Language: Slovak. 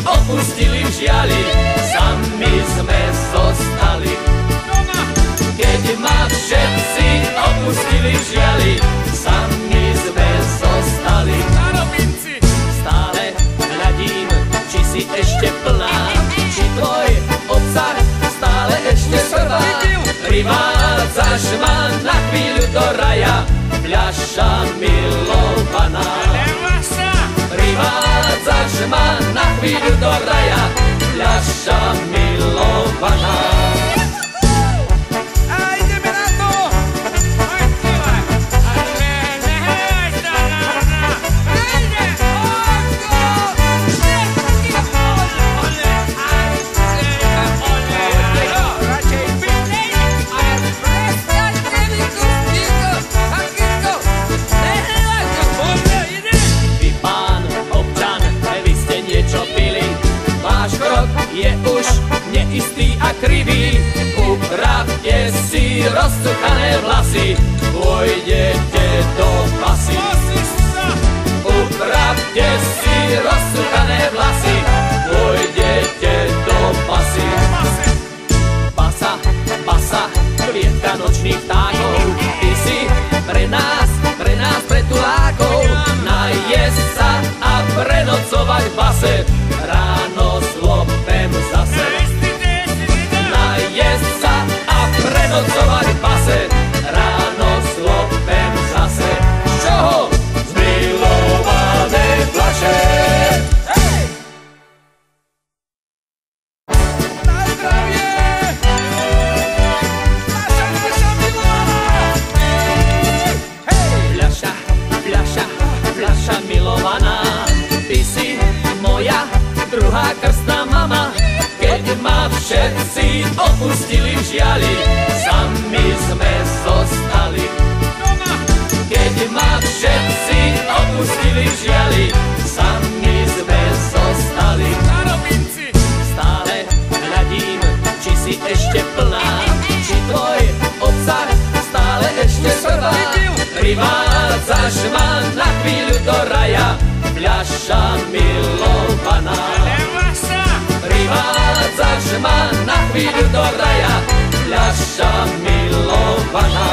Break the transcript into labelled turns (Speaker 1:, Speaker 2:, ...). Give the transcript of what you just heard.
Speaker 1: opustili v žiali, sami sme zostali. Keď ma všetci opustili v žiali, sami sme zostali. Stále hľadím, či si ešte plná, či tvoj obsah stále ešte trvá. Privádzaš ma na chvíľu do raja, fľaša milovaná. Privádzaš ma na chvíľu do raja, fľaša milovaná. Je už neistý a krivý, upravte si rozcuchané vlasy, pôjdete do pasy. Upravte si rozcuchané vlasy, pôjdete do pasy. Basa, basa, klietka nočných vtákov, ty si pre nás, pre tulákov, najesť sa a prenocovať v base, ráno zlopem zase. Najesť sa a prenocovať v base, ráno zlopem zase. Z čoho? Z milovanej fľaše. Na zdravie! Fľaša milovaná! Fľaša, fľaša, fľaša milovaná, ty si moja druhá krstná mama. Keď ma všetci opustili v žiali, sami sme zostali. Keď ma všetci opustili v žiali, sami sme zostali. Stále hľadím, či si ešte plná, či tvoj obsah stále ešte trvá. Privádzaš ma na chvíľu do raja, fľaša milovaná. Privádzaš ma na chvíľu do raja, fľaša milovaná.